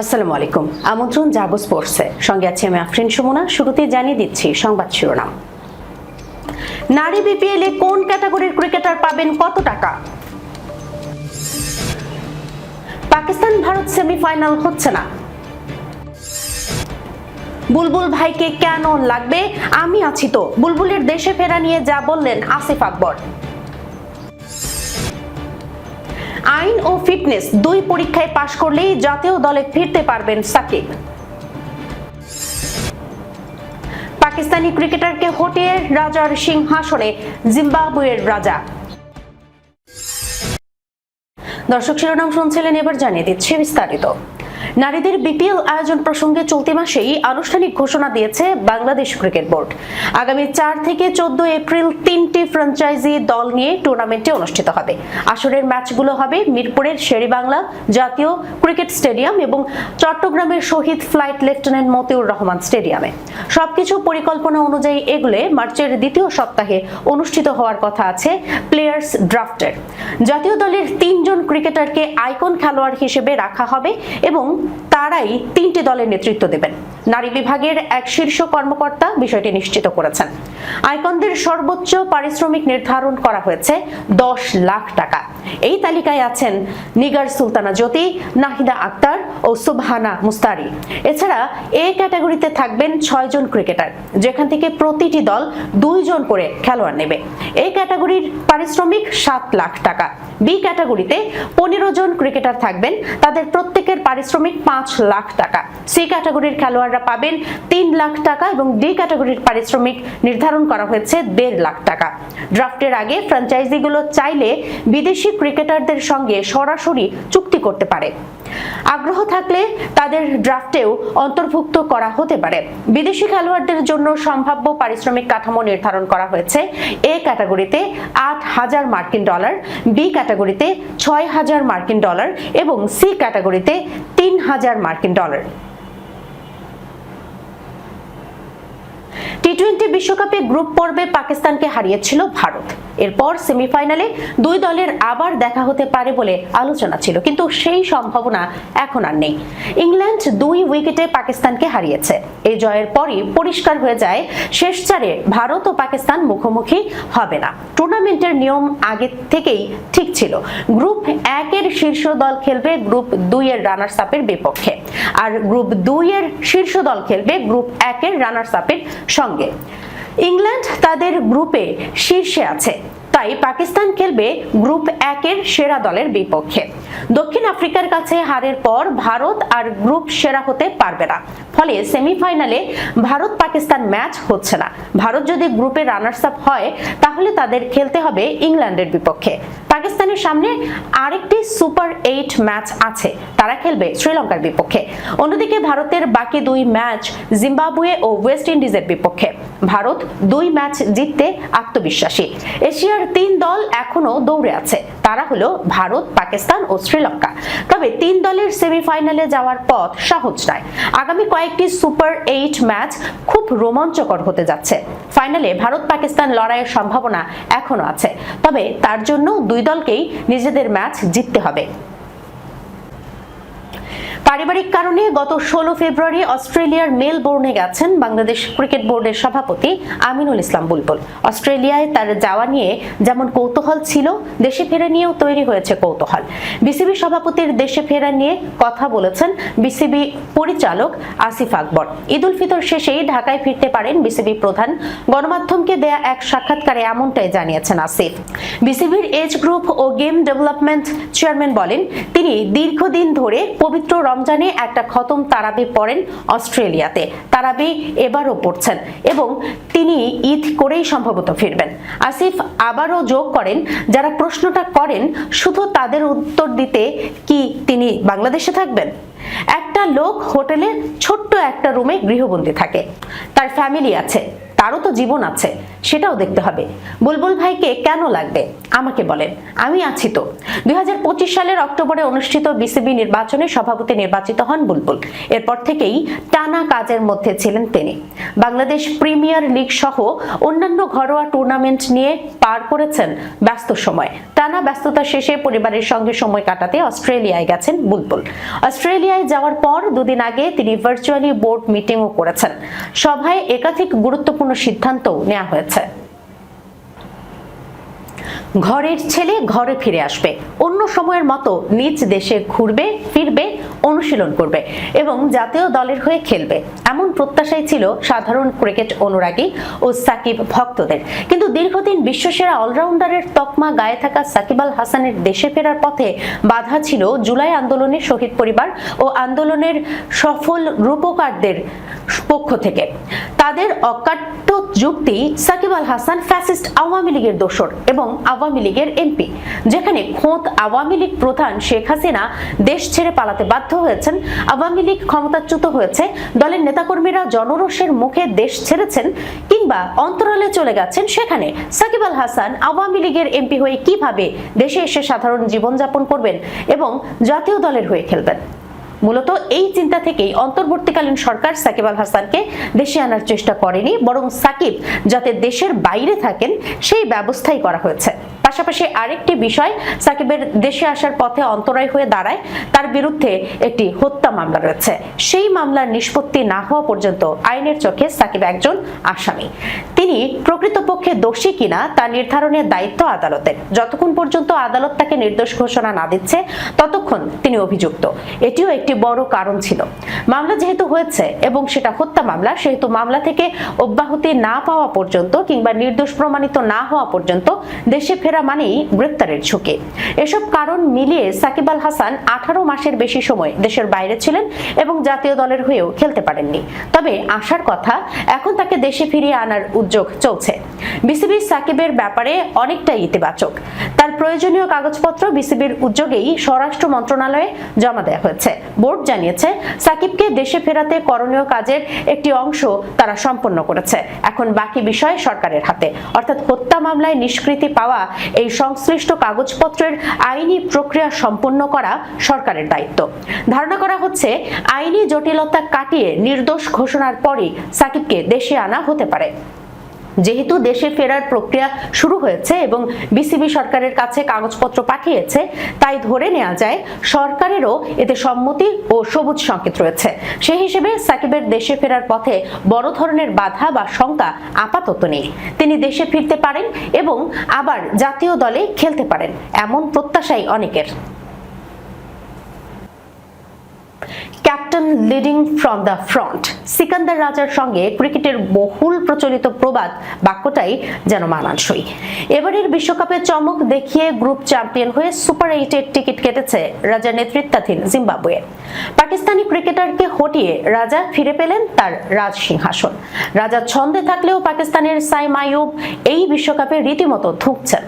আসসালামু আলাইকুম। আমন্ত্রণ জাগো স্পোর্টসে, সঙ্গে আছি আমি আফরিন সুমনা। শুরুতেই জানিয়ে দিচ্ছি সংবাদ শিরোনাম। নারী বিপিএল এ কোন ক্যাটাগরির ক্রিকেটার পাবেন কত টাকা? পাকিস্তান ভারত সেমিফাইনাল হচ্ছে না। বুলবুল ভাইকে কেন লাগবে? আমি আছি তো। বুলবুলের দেশে ফেরা নিয়ে যা বললেন আসিফ আকবর। আইন ও ফিটনেস দুই পরীক্ষায় পাশ করলেই জাতীয় দলে ফিরতে পারবেন সাকিব। পাকিস্তানি ক্রিকেটারকে হটিয়ে রাজার সিংহাসনে জিম্বাবুয়ের রাজা। দর্শক, শিরোনাম শুনছিলেন, এবার জানিয়ে দিচ্ছি বিস্তারিত। নারীদের বিপিএল আয়োজন প্রসঙ্গে চলতি মাসেই আনুষ্ঠানিক ঘোষণা দিয়েছে বাংলাদেশ ক্রিকেট বোর্ড। আগামী 4 থেকে 14 এপ্রিল 3টি ফ্র্যাঞ্চাইজি দল নিয়ে টুর্নামেন্টটি অনুষ্ঠিত হবে। আসরের ম্যাচগুলো হবে মিরপুরের শেরেবাংলা জাতীয় ক্রিকেট স্টেডিয়াম এবং চট্টগ্রামের শহীদ ফ্লাইট লেফটেন্যান্ট মতিউর রহমান স্টেডিয়ামে। সবকিছু পরিকল্পনা অনুযায়ী এগুলো মার্চের দ্বিতীয় সপ্তাহে অনুষ্ঠিত হওয়ার কথা আছে প্লেয়ার্স ড্রাফটের। জাতীয় দলের 3 জন ক্রিকেটারকে আইকন খেলোয়াড় হিসেবে রাখা হবে এবং তারাই 3টি দলের নেতৃত্ব দেবেন। নারী বিভাগের এক শীর্ষ কর্মকর্তা বিষয়টি নিশ্চিত করেছেন। আইকনদের সর্বোচ্চ পারিশ্রমিক নির্ধারণ করা হয়েছে 10 লাখ টাকা। এই তালিকায় আছেন নিগার সুলতানা জ্যোতি, নাহিদা আক্তার ও সুবহানা মুস্তারি। এছাড়া এ ক্যাটাগরিতে থাকবেন 6 জন ক্রিকেটার, যেখান থেকে প্রতিটি দল 2 জন করে খেলোয়াড় নেবে। এই ক্যাটাগরির পারিশ্রমিক 7 লাখ টাকা। বি ক্যাটাগরিতে 15 জন ক্রিকেটার থাকবেন, তাদের প্রত্যেকের পারিশ্রমিক 5 লাখ টাকা। সি ক্যাটাগরির খেলোয়াড়রা পাবেন 3 লাখ টাকা এবং ডি ক্যাটাগরির পারিশ্রমিক নির্ধারণ করা হয়েছে 1.5 লাখ টাকা। ড্রাফটের আগে ফ্র্যাঞ্চাইজিগুলো চাইলে বিদেশি ক্রিকেটারদের সঙ্গে সরাসরি চুক্তি করতে পারে। আগ্রহ থাকলে তাদের ড্রাফটেও অন্তর্ভুক্ত করা হতে পারে। বিদেশি খেলোয়াড়দের জন্য সম্ভাব্য পারিশ্রমিক কাঠামো নির্ধারণ করা হয়েছে এ ক্যাটাগরিতে 8,000 মার্কিন ডলার, বি ক্যাটাগরিতে 6,000 মার্কিন ডলার এবং সি ক্যাটাগরিতে 3,000 মার্কিন ডলার। টি-20 বিশ্বকাপে গ্রুপ পর্বে পাকিস্তানকে হারিয়েছিল ভারত। এরপর সেমিফাইনালে 2 দলের আবার দেখা হতে পারে বলে আলোচনা ছিল, কিন্তু সেই সম্ভাবনা এখন আর নেই। ইংল্যান্ড 2 উইকেটে পাকিস্তানকে হারিয়েছে। এই জয়ের পরই পরিষ্কার হয়ে যায় শেষ 4-এ ভারত ও পাকিস্তান মুখোমুখি হবে না। টুর্নামেন্টের নিয়ম আগে থেকেই ঠিক ছিল। গ্রুপ 1-এর শীর্ষ দল খেলবে গ্রুপ 2-এর রানার্স আপের বিপক্ষে, আর গ্রুপ 2-এর শীর্ষ দল খেলবে গ্রুপ 1-এর রানার্স আপের সঙ্গে। ইংল্যান্ড তাদের গ্রুপে শীর্ষে আছে, তাই পাকিস্তান খেলবে গ্রুপ 1-এর সেরা দলের বিপক্ষে। দক্ষিণ আফ্রিকার কাছে হারের পর ভারত আর গ্রুপ সেরা হতে পারবে না, ফলে সেমিফাইনালে ভারত পাকিস্তান ম্যাচ হচ্ছে না। ভারত যদি গ্রুপে রানার্স আপ হয় তাহলে তাদের খেলতে হবে ইংল্যান্ডের বিপক্ষে। পাকিস্তানের সামনে আরেকটি সুপার 8 ম্যাচ আছে, তারা খেলবে শ্রীলঙ্কার বিপক্ষে। অন্যদিকে ভারতের বাকি 2 ম্যাচ জিম্বাবুয়ে ও ওয়েস্ট ইন্ডিজের বিপক্ষে। ভারত 2 ম্যাচ জিততে আত্মবিশ্বাসী। এশিয়ার 3 দল এখনো দৌড়ে আছে, তারা হলো ভারত, পাকিস্তান ও শ্রীলঙ্কা। তবে 3 দলের সেমিফাইনালে যাওয়ার পথ সহজ নয়। আগামী কয়েকটি সুপার 8 ম্যাচ খুব রোমাঞ্চকর হতে যাচ্ছে। ফাইনালে ভারত পাকিস্তান লড়াইয়ের সম্ভাবনা এখনো আছে, তবে তার জন্য 2 দলকেই নিজেদের ম্যাচ জিততে হবে। পারিবারিক কারণে গত 16 ফেব্রুয়ারি অস্ট্রেলিয়ার মেলবোর্নে গেছেন বাংলাদেশ ক্রিকেট বোর্ডের সভাপতি আমিনুল ইসলাম বুলবুল। অস্ট্রেলিয়ায় তার যাওয়া নিয়ে যেমন কৌতূহল ছিল, দেশে ফেরা নিয়েও তৈরি হয়েছে কৌতূহল। বিসিবি সভাপতির দেশে ফেরা নিয়ে কথা বলেছেন বিসিবি পরিচালক আসিফ আকবর। ঈদ উল ফিতর শেষেই ঢাকায় ফিরতে পারেন বিসিবি প্রধান। গণমাধ্যমকে দেয়া এক সাক্ষাৎকারে এমনটাই জানিয়েছেন আসিফ। বিসিবির এজ গ্রুপ ও গেম ডেভেলপমেন্ট চেয়ারম্যান বলেন, তিনি দীর্ঘদিন ধরে পবিত্র রমজানে একটা খতম তারাবি পড়েন অস্ট্রেলিয়াতে। তারাবি এবারও পড়ছেন এবং তিনি ঈদ করেই সম্ভবত ফিরবেন। আসিফ আবারও যোগ করেন, যারা প্রশ্নটা করেন শুধু তাদের উত্তর দিতে কি তিনি বাংলাদেশে থাকবেন? একটা লোক হোটেলে ছোট্ট একটা রুমে গৃহবন্দী থাকে, তার ফ্যামিলি আছে, তারও তো জীবন আছে। সেটাও দেখতে হবে। বুলবুল ভাইকে কেন লাগবে আমাকে বলেন, আমি আছি তো। 2025 সালের অক্টোবরে অনুষ্ঠিত বিসিবি নির্বাচনে সভাপতি নির্বাচিত হন বুলবুল। এরপর থেকেই টানা কাজের মধ্যে ছিলেন তিনি। বাংলাদেশ প্রিমিয়ার লিগ সহ অন্যান্য ঘরোয়া টুর্নামেন্ট নিয়ে পার করেছেন ব্যস্ত সময়। টানা ব্যস্ততা শেষে পরিবারের সঙ্গে সময় কাটাতে অস্ট্রেলিয়ায় গেছেন বুলবুল। অস্ট্রেলিয়ায় যাওয়ার পর দুদিন আগে তিনি ভার্চুয়ালি বোর্ড মিটিংও করেছেন। সভায় একাধিক গুরুত্বপূর্ণ সিদ্ধান্তও নেওয়া হয়েছে। ঘরের ছেলে ঘরে ফিরে আসবে, অন্য সময়ের মতো নিজ দেশে ঘুরবে ফিরবে, অনুশীলন করবে এবং জাতীয় দলের হয়ে খেলবে, এমন প্রত্যাশাই ছিল সাধারণ ক্রিকেট অনুরাগী ও সাকিব ভক্তদের। কিন্তু দীর্ঘদিন বিশ্বসেরা অলরাউন্ডারের তকমা গায়ে থাকা সাকিব আল হাসানের দেশে ফেরার পথে বাধা ছিল জুলাই আন্দোলনের শহীদ পরিবার ও আন্দোলনের সফল রূপকারদের পক্ষ থেকে। তাদের অকাট্য যুক্তি, সাকিব আল হাসান ফ্যাসিস্ট আওয়ামী লীগের দোসর এবং আওয়ামী লীগের এমপি। যেখানে খোদ আওয়ামী লীগ প্রধান শেখ হাসিনা দেশ ছেড়ে পালাতে বাধ্য হয়েছেন, আওয়ামী লীগ ক্ষমতাচ্যুত হয়েছে, দলের নেতাকর্মীরা জনরোষের মুখে দেশ ছেড়েছেন কিংবা অন্তরালে চলে গেছেন, সেখানে সাকিব আল হাসান আওয়ামী লীগের এমপি হয়ে কিভাবে দেশে এসে সাধারণ জীবনযাপন করবেন এবং জাতীয় দলের হয়ে খেলবেন? মূলত এই চিন্তা থেকেই অন্তর্বর্তীকালীন সরকার সাকিব আল হাসানকে দেশে আনার চেষ্টা করেনি, বরং সাকিব যাতে দেশের বাইরে থাকেন সেই ব্যবস্থাই করা হয়েছে। পাশাপাশি আরেকটি বিষয়, সাকিবের দেশে আসার পথে অন্তরায় হয়ে দাঁড়ায় তার বিরুদ্ধে একটি হত্যা মামলা রয়েছে। সেই মামলার নিষ্পত্তি না হওয়া পর্যন্ত আইনের চোখে সাকিব একজন আসামি। তিনি প্রকৃতপক্ষে দোষী কিনা তা নির্ধারণের দায়িত্ব আদালতের। যতক্ষণ পর্যন্ত আদালত তাকে নির্দোষ ঘোষণা না দিচ্ছে ততক্ষণ তিনি অভিযুক্ত। এটিও একটি বড় কারণ ছিল। মামলা যেহেতু হয়েছে এবং সেটা হত্যা মামলা, সেহেতু মামলা থেকে অব্যাহতি না পাওয়া পর্যন্ত কিংবা নির্দোষ প্রমাণিত না হওয়া পর্যন্ত দেশে ফেরা মানেই গ্রেপ্তারের ঝুঁকি। এসব কারণ মিলিয়ে সাকিব আল হাসান 18 মাসের বেশি সময় দেশের বাইরে ছিলেন এবং জাতীয় দলের হয়েও খেলতে পারেননি। তবে আসার কথা, এখন তাকে দেশে ফিরিয়ে আনার উদ্যোগ চলছে। বিসিবি সাকিবের ব্যাপারে অনেকটাই ইতিবাচক। তার প্রয়োজনীয় কাগজপত্র বিসিবির উদ্যোগেই স্বরাষ্ট্র মন্ত্রণালয়ে জমা দেওয়া হয়েছে। বোর্ড জানিয়েছে সাকিবকে দেশে ফেরাতে করণীয় কাজের একটি অংশ তারা সম্পন্ন করেছে। এখন বাকি বিষয় সরকারের হাতে, অর্থাৎ হত্যা মামলায় নিষ্কৃতি পাওয়া এই সংশ্লিষ্ট কাগজপত্রের আইনি প্রক্রিয়া সম্পন্ন করা সরকারের দায়িত্ব। ধারণা করা হচ্ছে আইনি জটিলতা কাটিয়ে নির্দোষ ঘোষণার পরই সাকিবকে দেশে আনা হতে পারে। যেহেতু দেশে ফেরার প্রক্রিয়া শুরু হয়েছে এবং বিসিবি সরকারের কাছে কাগজপত্র পাঠিয়েছে, তাই ধরে নেওয়া যায় সরকারেরও এতে সম্মতি ও সবুজ সংকেত রয়েছে। সেই হিসেবে সাকিবের দেশে ফেরার পথে বড় ধরনের বাধা বা শঙ্কা আপাতত নেই। তিনি দেশে ফিরতে পারেন এবং আবার জাতীয় দলে খেলতে পারেন, এমন প্রত্যাশাই অনেকের। Captain leading from the front, Sikandar রাজার সঙ্গে ক্রিকেটের বহুল প্রচলিত প্রবাদ বাক্যটাই যেন মানানসই। এবারের বিশ্বকাপে চমক দেখিয়ে গ্রুপ চ্যাম্পিয়ন হয়ে সুপার 8-এর টিকিট কেটেছে রাজার নেতৃত্বাধীন জিম্বাবুয়ে। পাকিস্তানি ক্রিকেটারকে হটিয়ে রাজা ফিরে পেলেন তার রাজ সিংহাসন। রাজা ছন্দে থাকলেও পাকিস্তানের সাইম আইয়ুব এই বিশ্বকাপে রীতিমতো ধুঁকছেন।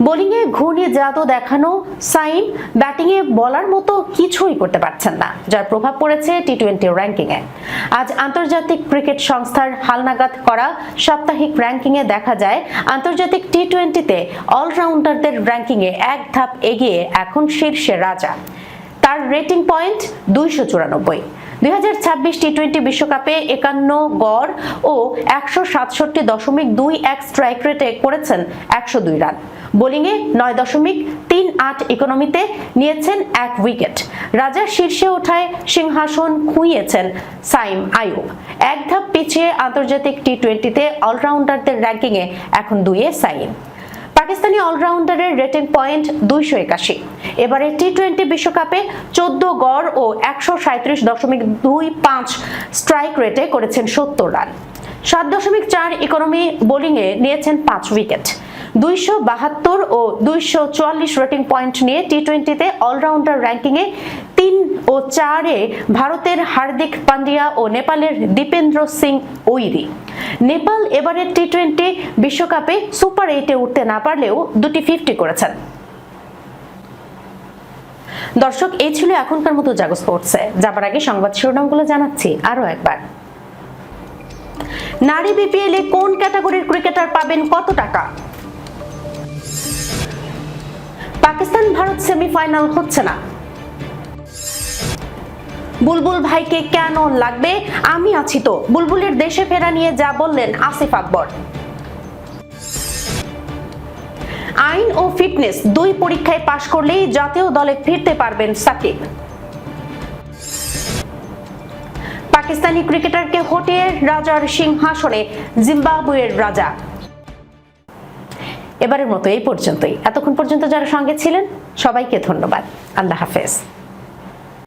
বোলিংয়ে ঘূর্ণি জাদু দেখানো সাইম ব্যাটিংয়ে বলার মতো কিছুই করতে পারছেন না, যার প্রভাব পড়েছে টি-20 র্যাঙ্কিংয়ে। আজ আন্তর্জাতিক ক্রিকেট সংস্থার হালনাগাদ করা সাপ্তাহিক র্যাঙ্কিংয়ে দেখা যায় টি-20 টি-তে অলরাউন্ডারদের র্যাঙ্কিংয়ে এক ধাপ এগিয়ে এখন শীর্ষে রাজা। তার রেটিং পয়েন্ট 294। 2026 টি-20 বিশ্বকাপে 51 গড় ও 167.21 স্ট্রাইক রেটে করেছেন 102 রান। বোলিংয়ে 9.38 ইকোনমিতে নিয়েছেন 1 উইকেট। রাজার শীর্ষে ওঠায় সিংহাসন খুইয়েছেন সাইম আইয়ুব। এক ধাপ পিছিয়ে আন্তর্জাতিক টি-20তে অলরাউন্ডারদের র্যাঙ্কিংয়ে এখন 2-এ সাইম। পাকিস্তানি অলরাউন্ডারের রেটিং পয়েন্ট 281। এবারে টি-20 বিশ্বকাপে 14 গড় ও 137.25 স্ট্রাইক রেটে করেছেন 70 রান। 7.4 ইকোনমি বোলিংয়ে নিয়েছেন 5 উইকেট। 272 ও 244 রেটিং পয়েন্ট নিয়ে টি-20তে অলরাউন্ডার র্যাঙ্কিংয়ে 3 ও 4-এ ভারতের হার্দিক পান্ডিয়া ও নেপালের দীপেন্দ্র সিং ওইরি। নেপাল এবারের টি-20 বিশ্বকাপে সুপার 8-এ উঠতে না পারলেও দুটি 50 করেছেন। দর্শক, এই ছিল এখনকার মতো জাগো স্পোর্টসে। যাবার আগে সংবাদ শিরোনামগুলো জানাচ্ছি আরো একবার। নারী বিপিএল এ কোন ক্যাটাগরির ক্রিকেটার পাবেন কত টাকা? পাকিস্তান ভারত সেমিফাইনাল হচ্ছে না। বুলবুল ভাইকে কেন লাগবে? আমি আছি তো। বুলবুলের দেশে ফেরা নিয়ে যা বললেন আসিফ আকবর। আইন ও ফিটনেস দুই পরীক্ষায় পাশ করলেই জাতীয় দলে ফিরতে পারবেন সাকিব। পাকিস্তানি ক্রিকেটারকে হটিয়ে রাজার সিংহাসনে জিম্বাবুয়ের রাজা। এবারের মতো এই পর্যন্তই। এতক্ষণ পর্যন্ত যারা সঙ্গে ছিলেন সবাইকে ধন্যবাদ। আল্লাহ হাফেজ।